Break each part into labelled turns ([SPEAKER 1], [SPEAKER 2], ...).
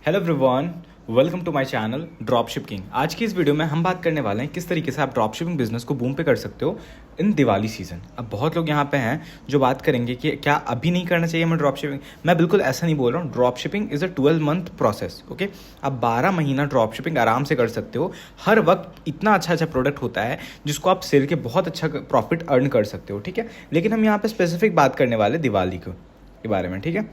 [SPEAKER 1] Hello everyone, welcome to my channel drop shipping. आज की इस वीडियो में हम बात करने वाले हैं किस तरीके से आप ड्रॉप शिपिंग बिजनेस को बूम पे कर सकते हो इन दिवाली सीजन। अब बहुत लोग यहाँ पे हैं जो बात करेंगे कि क्या अभी नहीं करना चाहिए हमें ड्रॉप शिपिंग। मैं बिल्कुल ऐसा नहीं बोल रहा हूँ। Drop shipping is a 12 month process. Okay, आप 12 महीना ड्रॉप शिपिंग आराम से कर सकते हो। हर वक्त इतना अच्छा अच्छा प्रोडक्ट होता है जिसको आप सेल के बहुत अच्छा प्रॉफिट अर्न कर सकते हो। ठीक है, लेकिन हम यहाँ पे स्पेसिफिक बात करने वाले दिवाली के बारे में। ठीक है,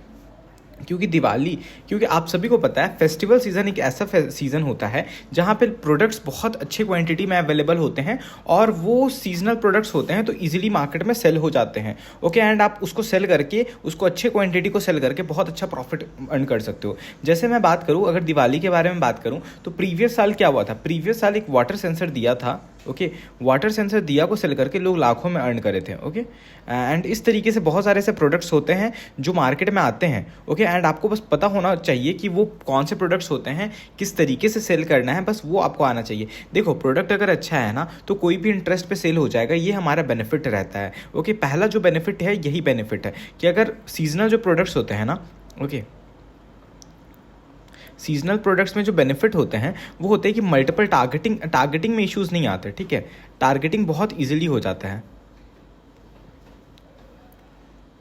[SPEAKER 1] क्योंकि आप सभी को पता है फेस्टिवल सीज़न एक ऐसा सीज़न होता है जहाँ पे प्रोडक्ट्स बहुत अच्छे क्वांटिटी में अवेलेबल होते हैं और वो सीजनल प्रोडक्ट्स होते हैं तो इजीली मार्केट में सेल हो जाते हैं। ओके, एंड आप उसको सेल करके उसको अच्छे क्वांटिटी को सेल करके बहुत अच्छा प्रॉफिट अर्न कर सकते हो। जैसे मैं बात करूँ, अगर दिवाली के बारे में बात करूँ तो प्रीवियस साल क्या हुआ था। प्रीवियस साल एक वाटर सेंसर दिया था। ओके, वाटर सेंसर दिया को सेल करके लोग लाखों में अर्न करे थे। ओके, एंड इस तरीके से बहुत सारे ऐसे प्रोडक्ट्स होते हैं जो मार्केट में आते हैं। ओके, एंड आपको बस पता होना चाहिए कि वो कौन से प्रोडक्ट्स होते हैं, किस तरीके से सेल करना है, बस वो आपको आना चाहिए। देखो, प्रोडक्ट अगर अच्छा है ना तो कोई भी इंटरेस्ट पे सेल हो जाएगा, ये हमारा बेनिफिट रहता है। ओके, पहला जो बेनिफिट है यही बेनिफिट है कि अगर सीजनल जो प्रोडक्ट्स होते हैं ना, ओके, सीजनल प्रोडक्ट्स में जो बेनिफिट होते हैं वो होते हैं कि मल्टीपल टारगेटिंग में इश्यूज़ नहीं आते। ठीक है, टारगेटिंग बहुत इजीली हो जाता है।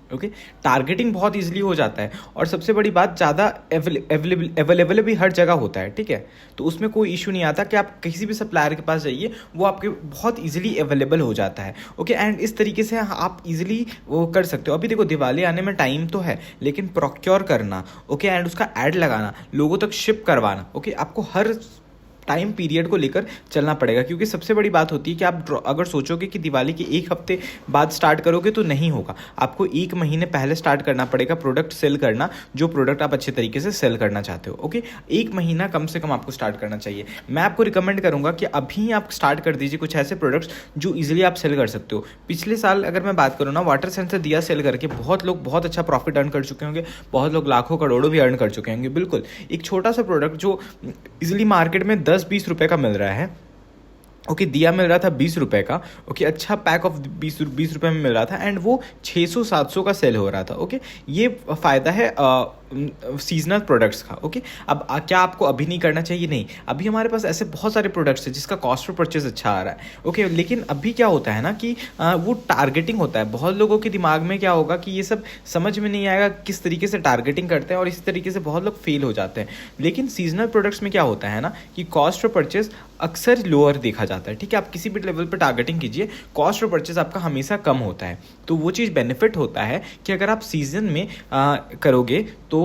[SPEAKER 1] ओके, टारगेटिंग बहुत इजीली हो जाता है और सबसे बड़ी बात, ज़्यादा अवेलेबल भी हर जगह होता है। ठीक है, तो उसमें कोई इशू नहीं आता कि आप किसी भी सप्लायर के पास जाइए, वो आपके बहुत इजीली अवेलेबल हो जाता है। ओके, एंड इस तरीके से आप इजीली वो कर सकते हो। अभी देखो, दिवाली आने में टाइम तो है, लेकिन प्रोक्योर करना, ओके, एंड उसका ऐड लगाना, लोगों तक शिप करवाना, ओके, आपको हर टाइम पीरियड को लेकर चलना पड़ेगा। क्योंकि सबसे बड़ी बात होती है कि आप अगर सोचोगे कि दिवाली के एक हफ्ते बाद स्टार्ट करोगे तो नहीं होगा। आपको एक महीने पहले स्टार्ट करना पड़ेगा प्रोडक्ट सेल करना, जो प्रोडक्ट आप अच्छे तरीके से सेल करना चाहते हो। ओके, एक महीना कम से कम आपको स्टार्ट करना चाहिए। मैं आपको रिकमेंड करूंगा कि अभी आप स्टार्ट कर दीजिए कुछ ऐसे प्रोडक्ट्स जो ईजिली आप सेल कर सकते हो। पिछले साल अगर मैं बात करूँ ना, वाटर सेंसर दिया सेल करके बहुत लोग बहुत अच्छा प्रॉफिट अर्न कर चुके होंगे, बहुत लोग लाखों करोड़ों भी अर्न कर चुके होंगे। बिल्कुल, एक छोटा सा प्रोडक्ट जो इजिली मार्केट में 10-20 रुपए का मिल रहा है। ओके, दिया मिल रहा था 20 रुपए का। ओके, अच्छा पैक ऑफ 20 रुपए में मिल रहा था एंड वो 600-700 का सेल हो रहा था। ओके, ये फ़ायदा है सीजनल प्रोडक्ट्स का। ओके, अब क्या आपको अभी नहीं करना चाहिए? नहीं, अभी हमारे पास ऐसे बहुत सारे प्रोडक्ट्स हैं जिसका कॉस्ट पर परचेज अच्छा आ रहा है। ओके, लेकिन अभी क्या होता है ना कि वो टारगेटिंग होता है। बहुत लोगों के दिमाग में क्या होगा कि ये सब समझ में नहीं आएगा किस तरीके से टारगेटिंग करते हैं और इस तरीके से बहुत लोग फेल हो जाते हैं। लेकिन सीजनल प्रोडक्ट्स में क्या होता है ना कि कॉस्ट पर परचेज अक्सर लोअर देखा जाता है। ठीक है, आप किसी भी लेवल पर टारगेटिंग कीजिए, कॉस्ट ऑफ परचेज आपका हमेशा कम होता है। तो वो चीज़ बेनिफिट होता है कि अगर आप सीजन में करोगे तो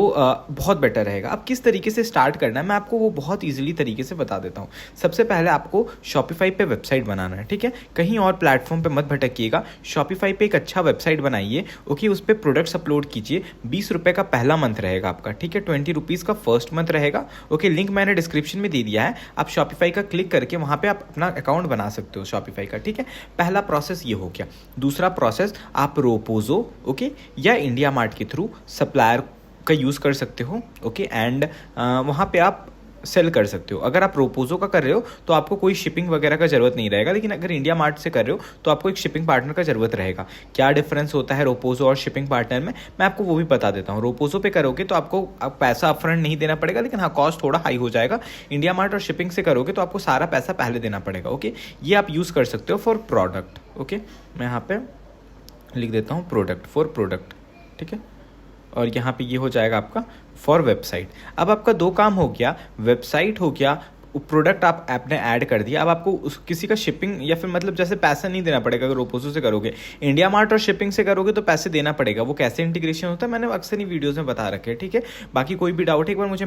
[SPEAKER 1] बहुत बेटर रहेगा। अब किस तरीके से स्टार्ट करना है मैं आपको वो बहुत ईजिली तरीके से बता देता हूँ। सबसे पहले आपको शॉपिफाई पे वेबसाइट बनाना है। ठीक है, कहीं और प्लेटफॉर्म पे मत भटकिएगा, शॉपिफाई पे एक अच्छा वेबसाइट बनाइए। ओके, उस पर प्रोडक्ट्स अपलोड कीजिए। 20 रुपये का पहला मंथ रहेगा आपका। ठीक है, 20 रुपीज़ का फर्स्ट मंथ रहेगा। ओके, लिंक मैंने डिस्क्रिप्शन में दे दिया है, आप शॉपिफाई का क्लिक करके वहाँ पे आप अपना अकाउंट बना सकते हो शॉपिफाई का। ठीक है, पहला प्रोसेस ये हो गया। दूसरा प्रोसेस, आप रोपोजो, ओके, या इंडिया मार्ट के थ्रू सप्लायर का यूज़ कर सकते हो। ओके, एंड वहाँ पे आप सेल कर सकते हो। अगर आप रोपोजो का कर रहे हो तो आपको कोई शिपिंग वगैरह का ज़रूरत नहीं रहेगा, लेकिन अगर इंडिया मार्ट से कर रहे हो तो आपको एक शिपिंग पार्टनर का ज़रूरत रहेगा। क्या डिफरेंस होता है रोपोजो और शिपिंग पार्टनर में, मैं आपको वो भी बता देता हूँ। रोपोजो पे करोगे तो आपको पैसा अपफ्रंट नहीं देना पड़ेगा, लेकिन हाँ, कॉस्ट थोड़ा हाई हो जाएगा। इंडिया मार्ट और शिपिंग से करोगे तो आपको सारा पैसा पहले देना पड़ेगा। ओके, ये आप यूज़ कर सकते हो फॉर प्रोडक्ट। ओके, मैं यहाँ पर लिख देता हूँ प्रोडक्ट, फॉर प्रोडक्ट। ठीक है, और यहाँ पे ये हो जाएगा आपका फॉर वेबसाइट। अब आपका दो काम हो गया, वेबसाइट हो गया, प्रोडक्ट आप ऐप ने ऐड कर दिया। अब आपको किसी का शिपिंग या फिर मतलब जैसे पैसा नहीं देना पड़ेगा। अगर रोपोजो से करोगे, इंडिया मार्ट और शिपिंग से करोगे तो पैसे देना पड़ेगा। वो कैसे इंटीग्रेशन होता है मैंने अक्सर ही वीडियोज़ में बता रखे हैं। ठीक है, बाकी कोई भी डाउट एक बार मुझे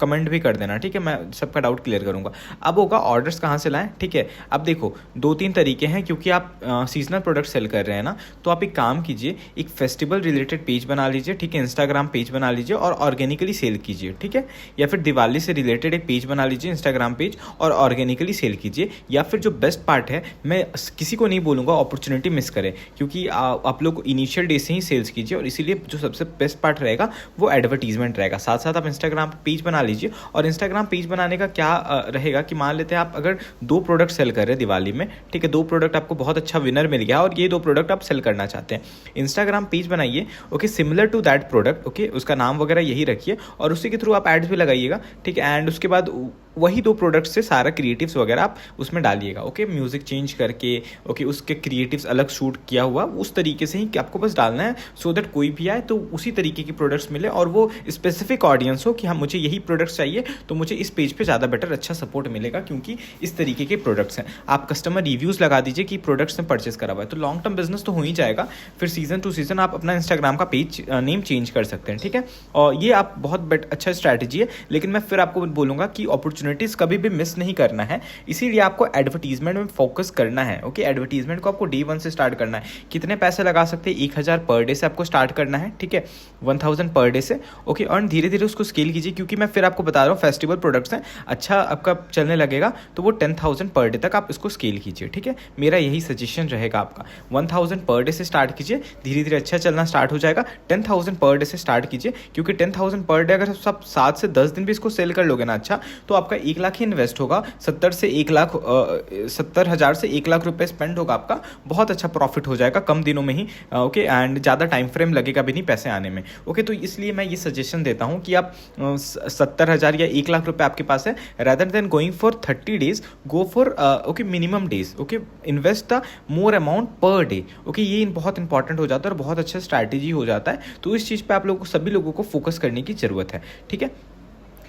[SPEAKER 1] कमेंट भी कर देना। ठीक है, मैं सबका डाउट क्लियर करूँगा। अब होगा ऑर्डर्स कहाँ से लाएँ। ठीक है, अब देखो 2-3 तरीके हैं, क्योंकि आप सीजनल प्रोडक्ट सेल कर रहे हैं ना, तो आप एक काम कीजिए, एक फेस्टिवल रिलेटेड पेज बना लीजिए। ठीक है, इंस्टाग्राम पेज बना लीजिए और ऑर्गेनिकली सेल कीजिए। ठीक है, या फिर दिवाली से रिलेटेड एक पेज बना लीजिए इंस्टाग्राम इंस्टाग्राम पेज और ऑर्गेनिकली सेल कीजिए। या फिर जो बेस्ट पार्ट है, मैं किसी को नहीं बोलूँगा अपॉर्चुनिटी मिस करें, क्योंकि आप लोग इनिशियल डे से ही सेल्स कीजिए। और इसीलिए जो सबसे बेस्ट पार्ट रहेगा वो एडवर्टीजमेंट रहेगा। साथ साथ आप इंस्टाग्राम पेज बना लीजिए। और इंस्टाग्राम पेज बनाने का क्या रहेगा कि मान लेते हैं आप अगर 2 प्रोडक्ट सेल कर रहे हैं दिवाली में, ठीक है, 2 प्रोडक्ट आपको बहुत अच्छा विनर मिल गया और ये 2 प्रोडक्ट आप सेल करना चाहते हैं, इंस्टाग्राम पेज बनाइए, okay, similar to that product, okay, उसका नाम वगैरह यही रखिए और उसी के थ्रू आप एड्स भी लगाइएगा, ठीक है। एंड उसके बाद वही 2 प्रोडक्ट्स से सारा क्रिएटिव्स वगैरह आप उसमें डालिएगा, ओके, म्यूजिक चेंज करके, ओके, उसके क्रिएटिव्स अलग शूट किया हुआ उस तरीके से ही कि आपको बस डालना है, सो दैट कोई भी आए तो उसी तरीके की प्रोडक्ट्स मिले और वो स्पेसिफिक ऑडियंस हो कि हाँ मुझे यही प्रोडक्ट्स चाहिए, तो मुझे इस पेज पे ज़्यादा बेटर अच्छा सपोर्ट मिलेगा क्योंकि इस तरीके के प्रोडक्ट्स हैं। आप कस्टमर रिव्यूज़ लगा दीजिए कि प्रोडक्ट्स ने परचेस करा हुआ है, तो लॉन्ग टर्म बिजनेस तो हो ही जाएगा। फिर सीजन टू सीजन आप अपना इंस्टाग्राम का पेज नेम चेंज कर सकते हैं, ठीक है। और ये आप बहुत अच्छा स्ट्रैटेजी है, लेकिन मैं फिर आपको बोलूँगा कि अपॉर्चुनिटीज़ कभी भी मिस नहीं करना है, इसीलिए आपको एडवर्टीजमेंट में फोकस करना है, ओके। एडवर्टीजमेंट को आपको डे 1 से स्टार्ट करना है। कितने पैसे लगा सकते हैं? 1000 पर डे से आपको स्टार्ट करना है, ठीक है, 1000 पर डे से, ओके। और धीरे धीरे उसको स्केल कीजिए, क्योंकि मैं फिर आपको बता रहा हूँ फेस्टिवल प्रोडक्ट्स हैं, अच्छा आपका चलने लगेगा तो वो 10,000 पर डे तक आप इसको स्केल कीजिए, ठीक है। मेरा यही सजेशन रहेगा आपका। 1000 पर डे से स्टार्ट कीजिए, धीरे धीरे अच्छा चलना स्टार्ट हो जाएगा। 10,000 पर डे से स्टार्ट कीजिए, क्योंकि 10,000 पर डे अगर आप 7 से 10 दिन भी इसको सेल कर लोगे ना, अच्छा, तो आपका 1 लाख ही इन्वेस्ट होगा, 70,000 से 1 लाख रुपए स्पेंड होगा आपका, बहुत अच्छा प्रॉफिट हो जाएगा कम दिनों में ही, ओके। एंड ज़्यादा टाइम फ्रेम लगेगा भी नहीं पैसे आने में, ओके। तो इसलिए मैं ये सजेशन देता हूँ कि आप 70,000 या 1 लाख रुपए आपके पास है, rather than going for 30 days, go for okay minimum days, okay, invest the more amount per day, okay। ये बहुत इंपॉर्टेंट हो जाता है और बहुत अच्छा स्ट्रैटेजी हो जाता है। तो इस चीज़ पे आप लोगों को, सभी लोगों को फोकस करने की ज़रूरत है, ठीक है।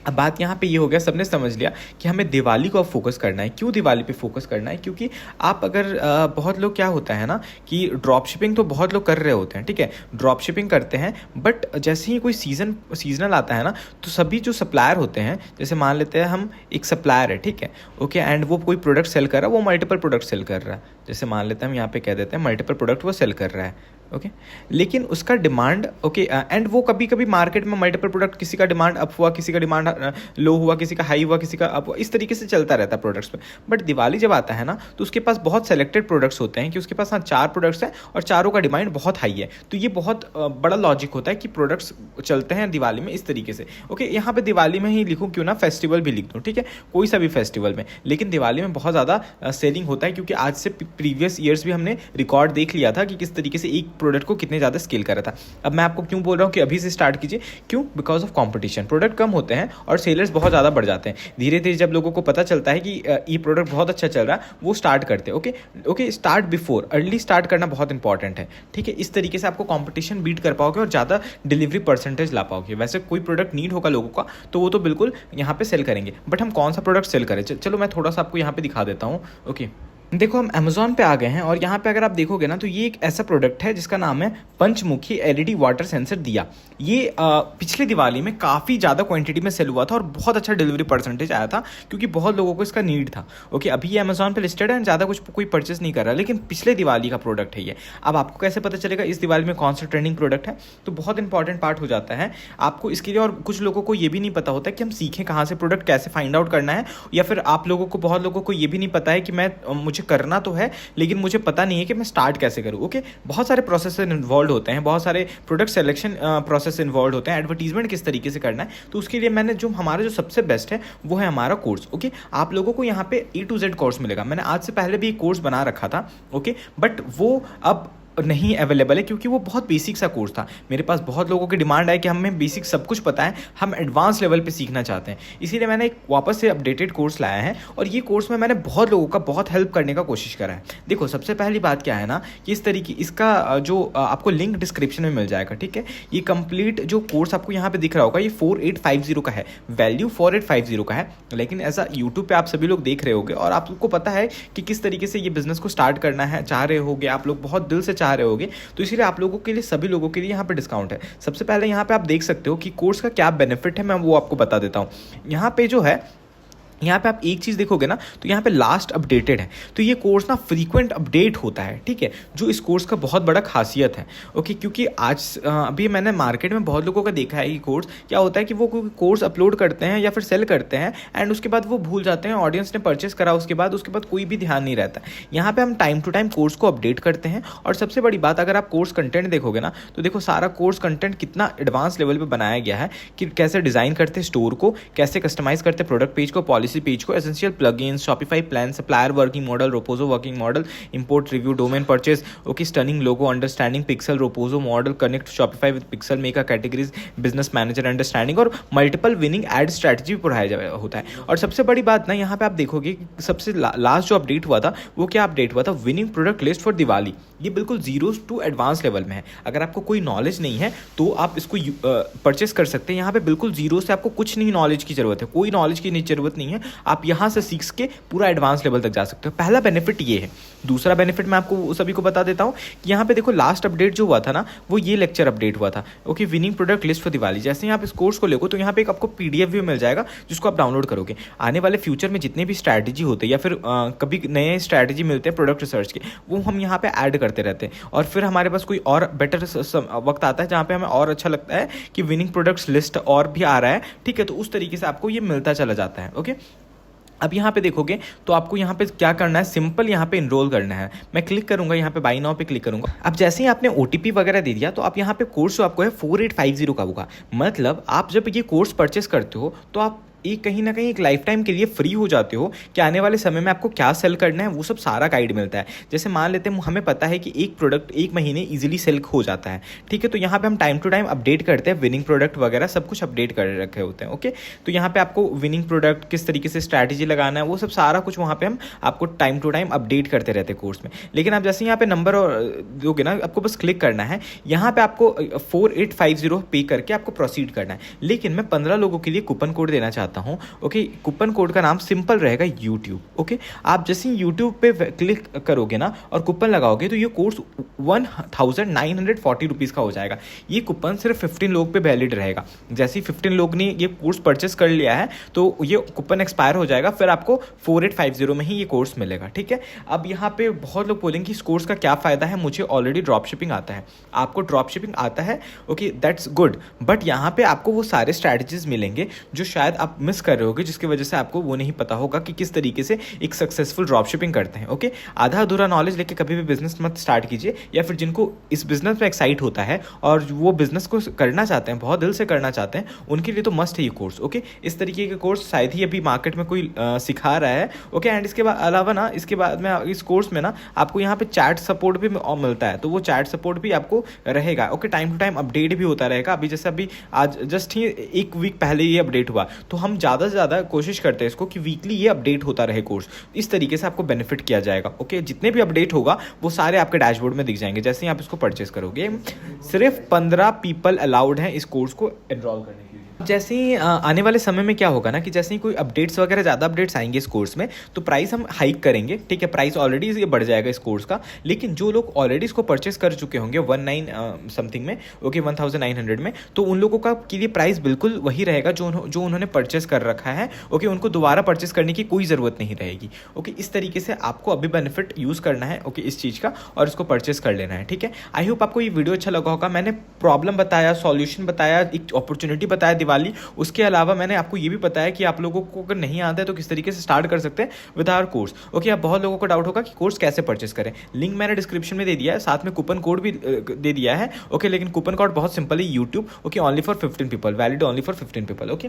[SPEAKER 1] अब बात यहाँ पे ये हो गया, सबने समझ लिया कि हमें दिवाली को अब फोकस करना है। क्यों दिवाली पे फोकस करना है? क्योंकि आप अगर बहुत लोग क्या होता है ना कि ड्रॉप शिपिंग तो बहुत लोग कर रहे होते हैं, ठीक है, ड्रॉप शिपिंग करते हैं, बट जैसे ही कोई सीजनल आता है ना, तो सभी जो सप्लायर होते हैं, जैसे मान लेते हैं हम एक सप्लायर है, ठीक है, ओके, एंड वो कोई प्रोडक्ट सेल कर रहा है, वो मल्टीपल प्रोडक्ट सेल कर रहा है, जैसे मान लेते हैं हम यहाँ पे कह देते हैं मल्टीपल प्रोडक्ट वो सेल कर रहा है, ओके, लेकिन उसका डिमांड, ओके, एंड वो कभी कभी मार्केट में मल्टीपल प्रोडक्ट, किसी का डिमांड अप हुआ, किसी का डिमांड लो हुआ, किसी का हाई हुआ, किसी का अप हुआ, इस तरीके से चलता रहता है प्रोडक्ट्स पे। बट दिवाली जब आता है ना, तो उसके पास बहुत सेलेक्टेड प्रोडक्ट्स होते हैं कि उसके पास 4 प्रोडक्ट्स हैं और चारों का डिमांड बहुत हाई है। तो ये बहुत बड़ा लॉजिक होता है कि प्रोडक्ट्स चलते हैं दिवाली में इस तरीके से, ओके। यहाँ पे दिवाली में ही लिखूँ क्यों ना, फेस्टिवल भी लिख दूँ, ठीक है, कोई सा भी फेस्टिवल में, लेकिन दिवाली में बहुत ज़्यादा सेलिंग होता है, क्योंकि आज से प्रीवियस ईयर्स भी हमने रिकॉर्ड देख लिया था कि किस तरीके से एक प्रोडक्ट को कितने ज़्यादा स्केल कर रहा था। अब मैं आपको क्यों बोल रहा हूँ कि अभी से स्टार्ट कीजिए, क्यों? बिकॉज ऑफ कंपटीशन, प्रोडक्ट कम होते हैं और सेलर्स बहुत ज़्यादा बढ़ जाते हैं। धीरे धीरे जब लोगों को पता चलता है कि ये प्रोडक्ट बहुत अच्छा चल रहा है, वो स्टार्ट करते हैं, okay. Start before, early start करना बहुत इंपॉर्टेंट है, ठीक है। इस तरीके से आपको कंपटीशन बीट कर पाओगे और ज़्यादा डिलीवरी परसेंटेज ला पाओगे। वैसे कोई प्रोडक्ट नीड होगा लोगों का तो वो तो बिल्कुल यहाँ पे सेल करेंगे, बट हम कौन सा प्रोडक्ट सेल करें, चलो मैं थोड़ा सा आपको यहाँ पे दिखा देता हूँ, ओके। देखो हम अमेज़ॉन पे आ गए हैं और यहाँ पे अगर आप देखोगे ना, तो ये एक ऐसा प्रोडक्ट है जिसका नाम है पंचमुखी एलईडी वाटर सेंसर दिया। ये पिछले दिवाली में काफ़ी ज़्यादा क्वांटिटी में सेल हुआ था और बहुत अच्छा डिलीवरी परसेंटेज आया था, क्योंकि बहुत लोगों को इसका नीड था, ओके। अभी ये अमेज़ॉन पे लिस्टेड है, ज़्यादा कुछ कोई परचेस नहीं कर रहा, लेकिन पिछले दिवाली का प्रोडक्ट है ये। अब आपको कैसे पता चलेगा इस दिवाली में कौन सा ट्रेंडिंग प्रोडक्ट है? तो बहुत इंपॉर्टेंट पार्ट हो जाता है आपको इसके लिए। और कुछ लोगों को ये भी नहीं पता होता कि हम सीखें कहाँ से, प्रोडक्ट कैसे फाइंड आउट करना है, या फिर आप लोगों को, बहुत लोगों को ये भी नहीं पता है कि मुझे करना तो है लेकिन मुझे पता नहीं है कि मैं स्टार्ट कैसे करूं, ओके। बहुत सारे प्रोसेस इन्वॉल्व होते हैं, बहुत सारे प्रोडक्ट सिलेक्शन प्रोसेस इन्वॉल्व होते हैं, एडवर्टीजमेंट किस तरीके से करना है। तो उसके लिए मैंने हमारा जो सबसे बेस्ट है वो है हमारा कोर्स, ओके। आप लोगों को यहाँ पे A to Z कोर्स मिलेगा। मैंने आज से पहले भी एक कोर्स बना रखा था, ओके, बट वो अब नहीं अवेलेबल है क्योंकि वो बहुत बेसिक सा कोर्स था। मेरे पास बहुत लोगों की डिमांड है कि हमें बेसिक सब कुछ पता है, हम एडवांस लेवल पे सीखना चाहते हैं, इसीलिए मैंने एक वापस से अपडेटेड कोर्स लाया है। और ये कोर्स में मैंने बहुत लोगों का बहुत हेल्प करने का कोशिश करा है। देखो सबसे पहली बात क्या है ना कि इस तरीके इसका जो आपको लिंक डिस्क्रिप्शन में मिल जाएगा, ठीक है। ये कंप्लीट जो कोर्स आपको यहाँ पे दिख रहा होगा ये 4850 का है, वैल्यू 4850 का है। लेकिन ऐसा यूट्यूब पे आप सभी लोग देख रहे होगे और आप लोग को पता है कि किस तरीके से ये बिजनेस को स्टार्ट करना है, चाह रहे होगे आप लोग, बहुत दिल से चाह रहे होगे, तो इसीलिए आप लोगों के लिए, सभी लोगों के लिए यहाँ पे डिस्काउंट है। सबसे पहले यहाँ पे आप देख सकते हो कि कोर्स का क्या बेनिफिट है, मैं वो आपको बता देता हूँ। यहाँ पे जो है यहाँ पे आप एक चीज़ देखोगे ना तो यहाँ पे लास्ट अपडेटेड है, तो ये कोर्स ना फ्रीक्वेंट अपडेट होता है, ठीक है, जो इस कोर्स का बहुत बड़ा खासियत है। ओके, क्योंकि आज अभी मैंने मार्केट में बहुत लोगों का देखा है, ये कोर्स क्या होता है कि वो कोई कोर्स अपलोड करते हैं या फिर सेल करते हैं एंड उसके बाद वो भूल जाते हैं, ऑडियंस ने परचेस करा उसके बाद कोई भी ध्यान नहीं रहता। यहाँ पे हम टाइम टू टाइम कोर्स को अपडेट करते हैं। और सबसे बड़ी बात, अगर आप कोर्स कंटेंट देखोगे ना तो देखो सारा कोर्स कंटेंट कितना एडवांस लेवल पे बनाया गया है, कि कैसे डिज़ाइन करते स्टोर को, कैसे कस्टमाइज करते प्रोडक्ट पेज को, पॉलिसी पेज को, essential plugins, Shopify plan, supplier working model, Roposo working model, import review, domain purchase, okay, stunning logo, understanding pixel, Roposo model, connect Shopify with pixel, मेका कैटेगरीज, बिजनेस मैनेजर अंडरस्टैंडिंग और multiple winning ad strategy पढ़ाया होता है। और सबसे बड़ी बात ना, यहाँ पे आप देखोगे कि सबसे लास्ट जो अपडेट हुआ था वो क्या अपडेट हुआ था, winning product list for Diwali. ये बिल्कुल जीरो टू एडवांस लेवल में है। अगर आपको कोई नॉलेज नहीं है तो आप इसको परचेस कर सकते हैं। यहाँ पे बिल्कुल जीरो से आपको कुछ नहीं नॉलेज की जरूरत है, कोई नॉलेज की जरूरत नहीं है, आप यहाँ से सीख के पूरा एडवांस लेवल तक जा सकते हो। पहला बेनिफिट ये है। दूसरा बेनिफिट मैं आपको सभी को बता देता हूँ कि यहाँ पे देखो लास्ट अपडेट जो हुआ था ना, वो ये लेक्चर अपडेट हुआ था, okay, winning product list for Diwali. जैसे ही आप इस कोर्स को लेगो तो यहाँ पे एक आपको PDF भी मिल जाएगा जिसको आप डाउनलोड करोगे। आने वाले फ्यूचर में जितने भी स्ट्रैटेजी होते हैं या फिर कभी नए स्ट्रैटेजी मिलते हैं प्रोडक्ट रिसर्च के, वो हम यहाँ पे ऐड करते रहते हैं। और फिर हमारे पास कोई और बेटर वक्त आता है जहाँ पे हमें और अच्छा लगता है कि विनिंग प्रोडक्ट्स लिस्ट और भी आ रहा है, ठीक है, तो उस तरीके से आपको ये मिलता चला जाता है। ओके, अब यहाँ पे देखोगे तो आपको यहाँ पे क्या करना है, सिंपल यहाँ पे इनरोल करना है। मैं क्लिक करूंगा यहाँ पे बाय नाउ पे क्लिक करूंगा। अब जैसे ही आपने OTP वगैरह दे दिया तो आप यहाँ पे कोर्स जो आपको है 4850 का होगा। मतलब आप जब ये कोर्स परचेस करते हो तो आप एक कहीं ना कहीं एक लाइफ टाइम के लिए फ्री हो जाते हो कि आने वाले समय में आपको क्या सेल करना है वो सब सारा गाइड मिलता है। जैसे मान लेते हैं हमें पता है कि एक प्रोडक्ट एक महीने इजीली सेल हो जाता है, ठीक है, तो यहाँ पे हम टाइम टू टाइम अपडेट करते हैं, विनिंग प्रोडक्ट वगैरह सब कुछ अपडेट कर रखे होते हैं। ओके, तो यहाँ पे आपको विनिंग प्रोडक्ट किस तरीके से स्ट्रैटेजी लगाना है वो सब सारा कुछ वहाँ पे हम आपको टाइम टू टाइम अपडेट करते रहते हैं कोर्स में। लेकिन आप जैसे यहाँ पे नंबर दोगे ना, आपको बस क्लिक करना है, यहाँ पे आपको 4850 पे करके आपको प्रोसीड करना है। लेकिन मैं 15 लोगों के लिए कूपन कोड देना चाहता हूँ। ओके, कूपन कोड का नाम सिंपल रहेगा यूट्यूब। ओके, आप जैसे ही यूट्यूब पे क्लिक करोगे ना और कूपन लगाओगे तो ये कोर्स 1940 रुपीज़ का हो जाएगा। ये कूपन सिर्फ 15 लोग पे वैलिड रहेगा। जैसे ही 15 लोग ने ये कोर्स परचेस कर लिया है तो ये कूपन एक्सपायर हो जाएगा, फिर आपको 4850 में ही ये कोर्स मिलेगा, ठीक है। अब यहाँ पे बहुत लोग बोलेंगे इस कोर्स का क्या फ़ायदा है, मुझे ऑलरेडी ड्रॉप शिपिंग आता है। आपको ड्रॉप शिपिंग आता है, ओके, दैट्स गुड, बट यहाँ पे आपको वो सारे स्ट्रैटेजीज मिलेंगे जो शायद आप मिस कर रहे होगे, जिसकी वजह से आपको वो नहीं पता होगा कि किस तरीके से एक सक्सेसफुल ड्रॉप शिपिंग करते हैं। ओके, आधा अधूरा नॉलेज लेके कभी भी बिजनेस मत स्टार्ट कीजिए, या फिर जिनको इस बिजनेस में एक्साइट होता है और वो बिजनेस को करना चाहते हैं, बहुत दिल से करना चाहते हैं, उनके लिए तो मस्ट है ये कोर्स। ओके, इस तरीके के कोर्स शायद ही अभी मार्केट में कोई सिखा रहा है। ओके, एंड इसके बाद अलावा ना, इसके बाद में इस कोर्स में ना आपको यहाँ पे चैट सपोर्ट भी मिलता है, तो वो चैट सपोर्ट भी आपको रहेगा। Okay, time to time update भी होता रहेगा। अभी जैसे अभी आज जस्ट ही एक वीक पहले ये अपडेट हुआ, तो हम ज़्यादा से ज़्यादा कोशिश करते हैं इसको कि वीकली ये अपडेट होता रहे कोर्स। इस तरीके से आपको बेनिफिट किया जाएगा। ओके, जितने भी अपडेट होगा वो सारे आपके डैशबोर्ड में दिख जाएंगे जैसे ही आप इसको परचेस करोगे। सिर्फ 15 पीपल अलाउड हैं इस कोर्स को एनरोल करने के लिए। जैसे ही आने वाले समय में क्या होगा ना कि जैसे ही कोई अपडेट्स वगैरह ज़्यादा अपडेट्स आएंगे इस कोर्स में तो प्राइस हम हाइक करेंगे, ठीक है, प्राइस ऑलरेडी ये बढ़ जाएगा इस कोर्स का। लेकिन जो लोग ऑलरेडी इसको परचेस कर चुके होंगे 19 समथिंग में, ओके, 1900 में, तो उन लोगों का के लिए प्राइस बिल्कुल वही रहेगा जो उन्होंने परचेस कर रखा है। ओके, उनको दोबारा परचेस करने की कोई ज़रूरत नहीं रहेगी। ओके, इस तरीके से आपको अभी बेनिफिट यूज़ करना है, ओके, इस चीज़ का, और इसको परचेस कर लेना है, ठीक है। आई होप आपको ये वीडियो अच्छा लगा होगा। मैंने प्रॉब्लम बताया, सॉल्यूशन बताया, एक अपॉर्चुनिटी बताया दिवाली, उसके अलावा मैंने आपको ये भी बताया कि आप लोगों को अगर नहीं आता है तो किस तरीके से स्टार्ट कर सकते हैं विद आवर कोर्स। ओके, अब बहुत लोगों को डाउट होगा कि कोर्स कैसे परचेस करें। लिंक मैंने डिस्क्रिप्शन में दे दिया है, साथ में कूपन कोड भी दे दिया है। ओके, लेकिन कूपन कोड बहुत सिंपल है, YouTube, okay, only for 15 people, valid only for 15 people. Okay,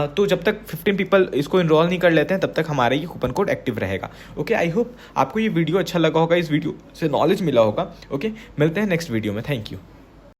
[SPEAKER 1] तो जब तक 15 पीपल इसको इनरोल नहीं कर लेते हैं तब तक हमारा ये कूपन कोड एक्टिव रहेगा। ओके, आई होप आपको ये वीडियो अच्छा लगा होगा, इस वीडियो से नॉलेज मिला होगा। ओके, मिलते हैं नेक्स्ट वीडियो में। Thank you.